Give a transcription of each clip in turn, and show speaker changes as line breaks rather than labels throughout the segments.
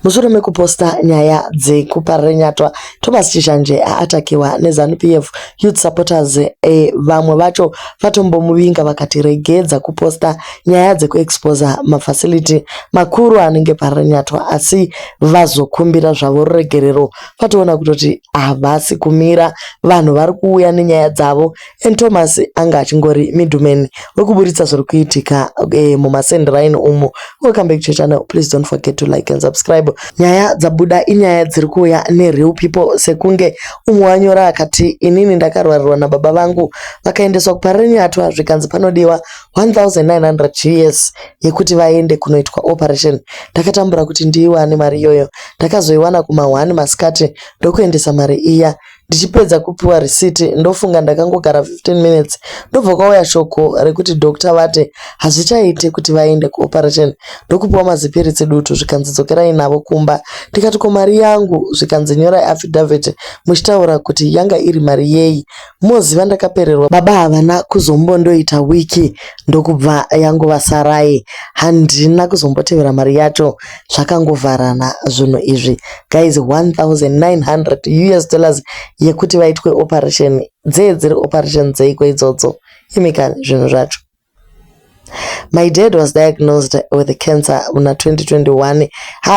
Mushure mekuposta nyaya dzekuparira nyatwa, Thomas Chishanje atakiwa neZANU-PF Youth Supporters. Vamwe vacho vatombomuvinga vakati regedza kuposta nyaya dzekuexposa mafacility makuru anenge parira nyatwa, asi vazokumbira zvavo ruregerero. Vatoona kutoti havasi kumira, vanhu vari kuuya nenyaya dzavo, and Thomas anga achingori middleman wekuburitsa zviri kuitika mumasendiraini umo. Welcome back to your channel. Please don't forget to like and subscribe. Nyaya dzabuda inyaya dziri kuuya nereal people, sekunge umwe wanyora akati inini ndakarwarirwa nababa vangu vakaendeswa kuparira nyatwa zvikanzi panodiwa 1900 GS yekuti vaende kunoitwa operation. Ndakatambura kuti ndiiwane mari iyoyo, ndakazoiwana kuma1 masikati ndokuendesa mari iya. Ndichipedza kupiwa receipt ndofunga ndakangogara 15 minutes ndobva kwauya shoko rekuti doctor vate hazvichaite kuti vaende kuoperation. Ndokupiwa mazipiritsi dutu zvikanzi dzokerai navo kumba. Ndikati ko mari yangu, zvikanzi nyorai affidavit muchitaura kuti yanga iri mari yei. Moziva ndakapererwa, baba havana kuzombondoita wiki ndokubva yangova sarai, handina kuzombotevera mari yacho, zvakangovharana zvinhu izvi. Guys, 1900 US dollars yekuti vaitwe operation. Dziri operation dzeiko idzodzo? Imika zvinhu zvacho. My dad was diagnosed with cancer in 2021.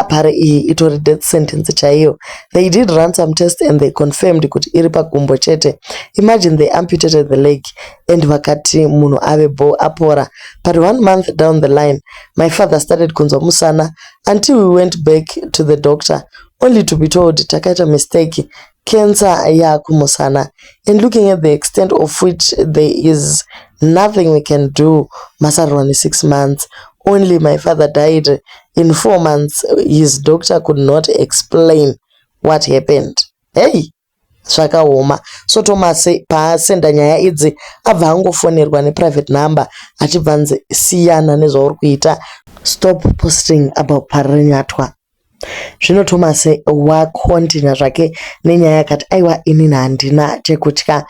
Pari iyi itori death sentence chaiyo. They did run some tests and they confirmed kuti iri pagumbo chete. Imagine they amputated the leg and vakati munhu ave apora. But 1 month down the line, my father started kunzwa musana until we went back to the doctor only to be told takaita mistake, cancer yakumusana. And looking at the extent of which there is nothing we can do. Masarwani 6 months. Only my father died in 4 months. His doctor could not explain what happened. Hey, zvakaoma. So Thomas paasenda nyaya idzi abva angofonerwa neprivate number achibvanze siyana nezvauri kuita. Stop posting about parira nyatwa. Zvino Thomas wakontinya zvake nenyaya yakati aiwa inini handina chekutya.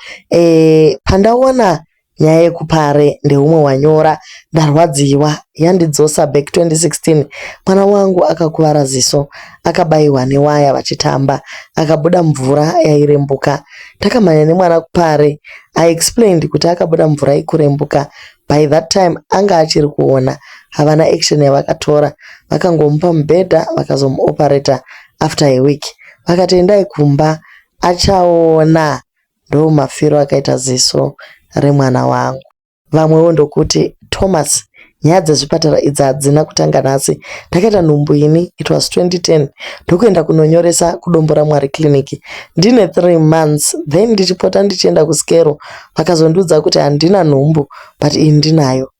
Pandaona nyaya yekupare ndeumwe wanyora, ndarwadziwa, yandidzosa back 2016. Mwana wangu akakuvara ziso, akabayiwa newaya vachitamba, akabuda mvura yairembuka. Takamhanya nemwana kupare. I explained kuti akabuda mvura ikurembuka. By that time anga achiri kuona, havana action yavakatora, vakangomupa mubhedha vakazomuoperata. After a week vakati endai kumba, achaona. Ndo mafiro akaita ziso remwana wangu. Vamwewo ndokuti Thomas, nyaya dzezvipatara idzi hadzina kutanga nhasi. Ndakaita nhumbu ini, it was 2010, ndokuenda kunonyoresa kudombo raMwari clinic. Ndine 3 months, then ndichipota ndichienda kuskero, vakazondiudza kuti handina nhumbu, but ini ndinayo.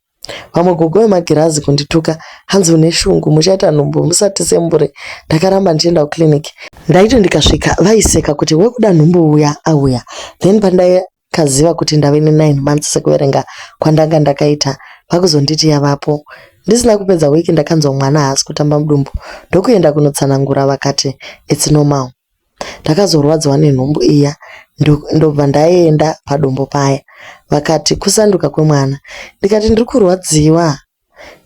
Vamwe gogo vemagirazi kundituka, hanzi une shungu, muchaita nhumbu musati sembure. Ndakaramba ndichienda kuclinic. Ndaito ndikasvika vaiseka kuti wekuda nhumbu uya auya. Then pandakaziva kuti ndave ne9 months sekuverenga kwandanga ndakaita, vakuzonditi yavapo. Ndisina kupedza wiki ndakanzwa mwana haasi kutamba mudumbu. Ndokuenda kunotsanangura vakati it's normal. Ndakazorwadziwa nenhumbu iya, ndobva ndaenda padombo paya. Vakati kusanduka kwemwana. Ndikati ndiri kurwadziwa.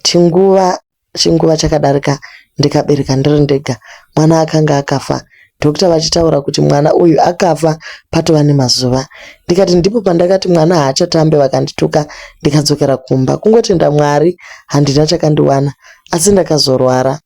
Chinguva chakadarika ndikabereka ndiri ndega. Mwana akanga akafa. Dokta vachitaura kuti mwana uyu akafa patova nemazuva. Ndikati ndipo pandakati mwana haachatambe, vakandituka. Ndikadzokera kumba kungotenda Mwari handina chakandiwana, asi ndakazorwara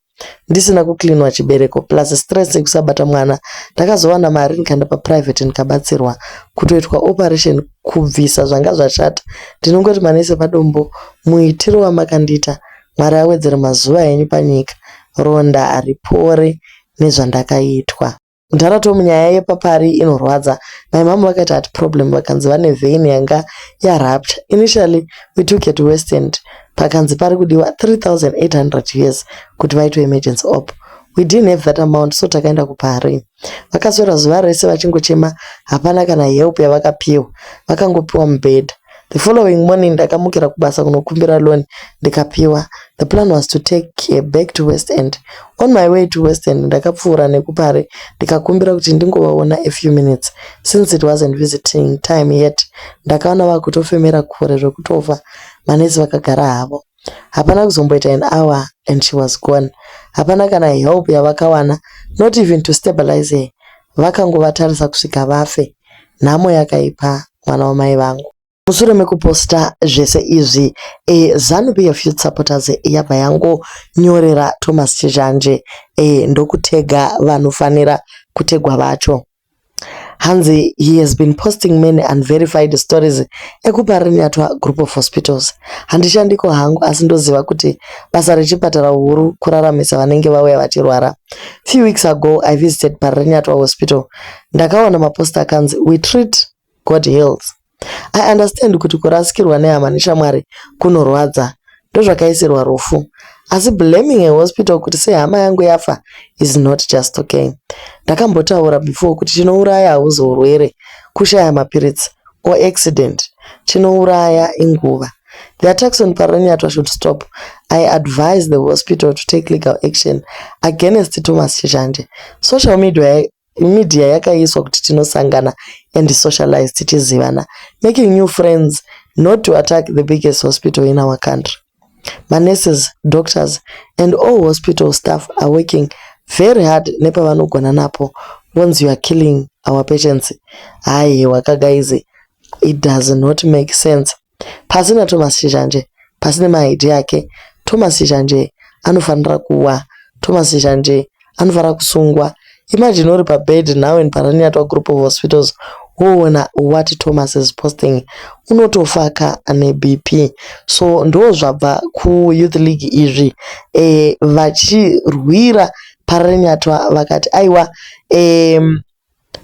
ndisina kuklinwa chibereko plus stress yekusabata mwana. Ndakazowana mari ndikaenda paprivate ndikabatsirwa kutoitwa operation kubvisa zvanga zvashata. Ndinongoti manese padombo, muitiro wamakandiita Mwari awedzere mazuva enyu panyika, ronda aripore nezvandakaitwa. Ndarato munyaya yepapari inorwadza. My mom vakaita ati problem, vakanzi vane vein yanga yarupture. Initially we took it to West End, pakanzi pari kudiwa 3800 US kuti vaitwe emergency op. We didn't have that amount, so takaenda kupari. Vakaswera zuva rese vachingochema, hapana kana help yavakapiwa. Vakangopiwa mubhedha. The following morning ndakamukira kubasa kunokumbira loan ndikapiwa. The plan was to take back to West End. On my way to West End ndakapfuura nekupare ndikakumbira kuti ndingovaona a few minutes since it wasn't visiting time yet. Ndakaona vakutofemera kure zvekutofa. Manesi vakagara havo. Hapana kuzomboita an hour and she was gone. hapana kana help yavakawana, not even to stabilize her. Vakangovatarisa kusvika vafe. Nhamo yakaipa mwana wamai vangu. Mushure mekuposta zvese izvi, ZANU-PF Youth Supporters yabva yangonyorera Thomas Chizhanje ndokutega vanofanira kutegwa vacho. Hanzi, he has been posting many unverified stories ekupa Rinyatwa group of hospitals. Handishandiko hangu asi ndoziva kuti basa rechipatara huru kuraramisa vanenge vauya vachirwara. Few weeks ago I visited Rinyatwa hospital. Ndakaona maposta akanzi we treat, God heals. I understand kuti kurasikirwa nehama neshamwari kunorwadza, ndozvakaisirwa rufu. Asi blaming a hospital kuti sei hama yangu yafa is not just okay. Ndakambotaura before kuti chinouraya hauzi urwere, kushaya mapiritsi or accident. Chinouraya inguva. The attacks on Rinyatwa should stop. I advise the hospital to take legal action against Thomas Chizhanje. Social media yakaiswa kuti tinosangana and socialize tichizivana, making new friends, not to attack the biggest hospital in our country. My nurses, doctors and all hospital staff are working very hard nepavanogona napo once you are killing our patients. Hai wakagaize, it does not make sense. Pasina Thomas Chizhanje, pasina maidi yake, Thomas Chizhanje anofanira kuwa, Thomas Chizhanje anofanira kusungwa. Imagine uri pabed now in Rinyatwa group of hospitals, woona what Thomas is posting, unotofaka ane BP. So ndo zvabva ku Youth League izvi, vachirwira Rinyatwa vakati aiwa,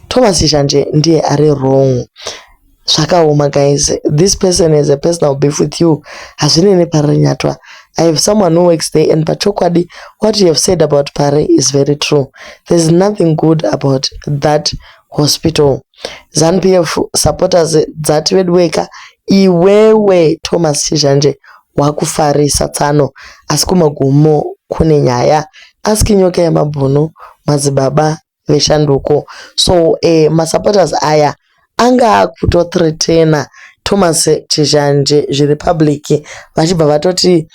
Thomas Chizhanje ndiye ari wrong. Zvakaoma guys, this person has a personal beef with you. Hazvinene Rinyatwa. I have someone who works there, and pachokwadi, what you have said about Pare is very true. There's nothing good about that hospital. ZANU-PF supporters that wedweka iwewe Thomas Chizhanje wakufarisa tsano, asikumagumo kune nyaya, askinyoka ya mabunu madzibaba veshanduko. So supporters aya anga kutothreatena Thomas Chizhanje zviri public, vachibva vatoti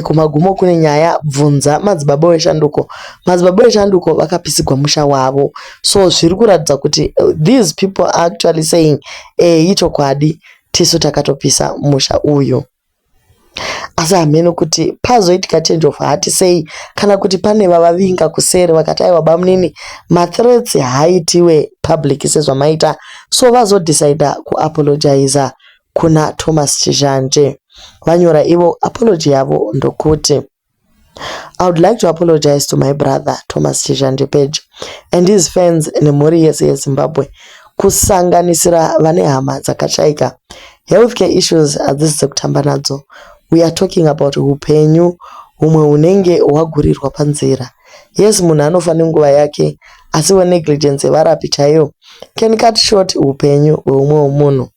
kumagumo kune nyaya, bvunza madzibaba veshanduko. Madzibaba veshanduko vakapisigwa musha wavo. So zviri kuratidza kuti these people are actually saying ichokwadi tisu takatopisa musha uyu. Asi hameno kuti pazoitika change of heart sei kana kuti pane vavavinga kuseri vakati aiwa bamunini mathreats haitiwe public sezvamaita, so vazodecide kuapologize kuna Thomas Chizhanje. Vanyora ivo apology yavo ndokuti, I would like to apologize to my brother Thomas Chizhanje Page and his fans nemhuri yese yeZimbabwe, kusanganisira vane hama dzakashaika. Healthcare issues hadzisi dzekutamba nadzo. We are talking about upenyu humwe unenge hwagurirwa panzira. Yes, munhu anofanira nguva yake, asi wa negligence yevarapi chaiyo can cut short upenyu hweumwe munhu.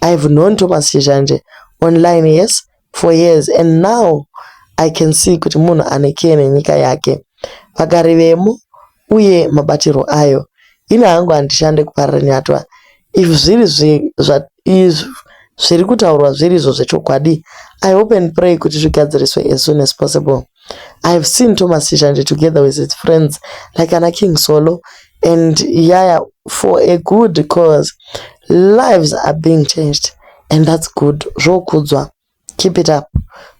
I have known Thomas Chizhanje online, yes, for years, and now I can see kuti munhu aneke nenyika yake. Vagari vemo uye mabatiro ayo. Ina hangu handishande kupa Rinyatwa. If zviri kutaurwa zviri izvo zvechokwadi, I hope and pray kuti zvigadziriswe as soon as possible. I have seen Thomas Chizhanje together with his friends like Anna King Solo and Yaya for a good cause. Lives are being changed and that's good. Zvokudzwa. Keep it up.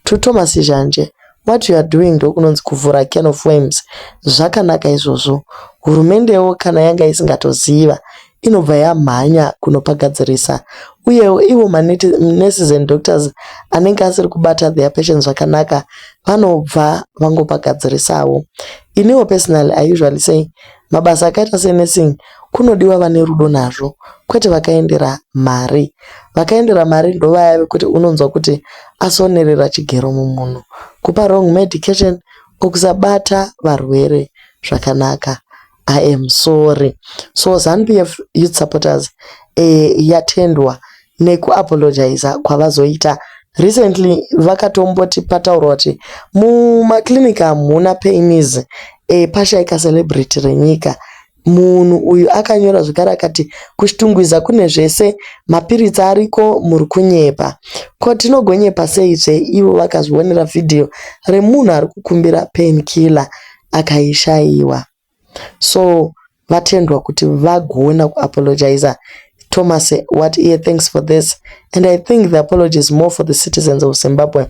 To Thomas Chizhanje, what you are doing ndokunonzi kuvhura can of worms. Zvakanaka izvozvo. Hurumendewo kana yanga isingatoziva inobva yamhanya kunopagadzirisa. Uyewo ivo nurses and doctors anenge asiri kubata their patients zvakanaka vanobva vangopagadzirisawo. Iniwo personally I usually say mabasa akaita senursing kunodiwa vane rudo nazvo, kwete vakaendera mari. Vakaendera mari ndo vaya vekuti unonzwa kuti asonerera chigero mumunhu, kupa wrong medication, okusabata varwere zvakanaka. I am sorry. So ZANU-PF Youth Supporters yatendwa nekuapologize kwavazoita. Recently vakatomboti pataurwa kuti mumaklinika hamuna painees, pashaika celebrity renyika. Munhu uyu akanyora zvakare akati kushitungwiza kune zvese, mapiritsi ariko muri kunyepa. Ko tinogonyepa sei ivo vakazvionera video remunhu ari kukumbira painkiller akaishayiwa. So vatendwa kuti vagona kuapologiza. Thomas, what year? Thanks for this. And I think the apology is more for the citizens of Zimbabwe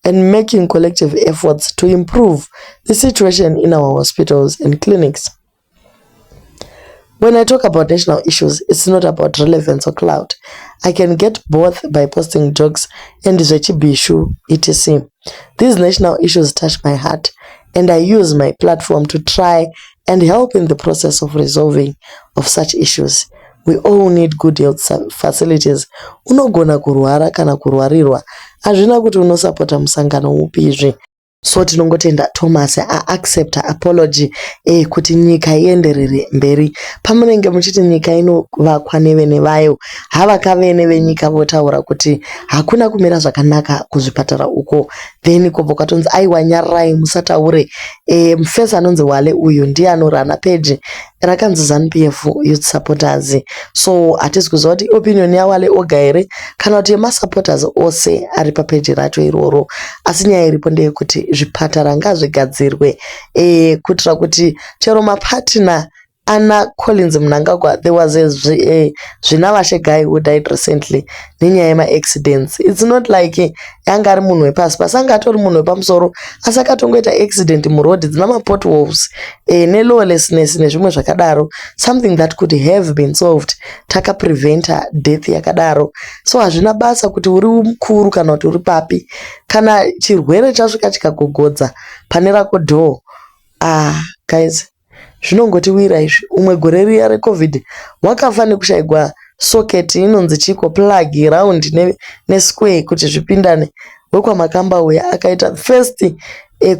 and making collective efforts to improve the situation in our hospitals and clinics. When I talk about national issues, it's not about relevance or clout. I can get both by posting jokes and Zwechibishu, etc. These national issues touch my heart, and I use my platform to try and help in the process of resolving of such issues. We all need good health facilities. Unogona kurwara kana kurwarirwa. Hazvina kuti unosapota musangano upizve. So tinongotenda Thomas accept apology kuti nyika ienderere mberi. Pamunenge muchiti nyika inovakwa nevene vayo, havakavene venyika votaura kuti hakuna kumira zvakanaka kuzvipatara uko, then kobva kwatonzi aiwa nyararai musataure. Mufesi anonzi Wale uyu ndiye anorana page rakanzi ZANU-PF Youth Supporters. So hatisi kuziva kuti opinion yaWale oga here kana kuti yemasupporters ose ari papeji racho iroro. Asi nyaya iripo ndeyekuti zvipatara ngazvigadzirwe kuitira kuti chero mapartner Anna Collins Mnangagwa, there was a Zvinavashe guy who died recently nenyaya yema-accidents. It's not like yanga ari munhu wepasi pasi, anga atori munhu wepamusoro asi akatongoita accident muroad dzina mapotholes nelawlessness nezvimwe zvakadaro, something that could have been solved, takapreventa death yakadaro. So hazvina basa kuti uri mukuru kana kuti uri papi, kana chirwere chasvika chikagogodza pane rako door. Guys, zvinongotiwira izvi. Umwe gore riya reCovid wakafa nekushayigwa socket inonzi chiko plug round nesquare kuti zvipindane. Wekwamakamba uya akaita first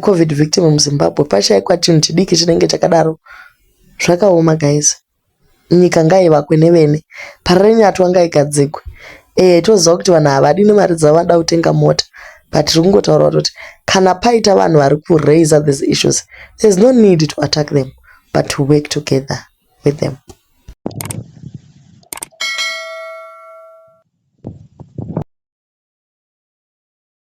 COVID victim muZimbabwe, pashayikwa chinhu chidiki chinenge chakadaro. Zvakaoma guys. Nyika ngaivakwe nevene, Pararenyatwa ngaigadzikwe. Toziva kuti vanhu havadi nemari dzavanoda kutenga mota, but tiri kungotaura kuti kana paita vanhu vari kuraise these issues, there's no need to attack them, but to work together with them.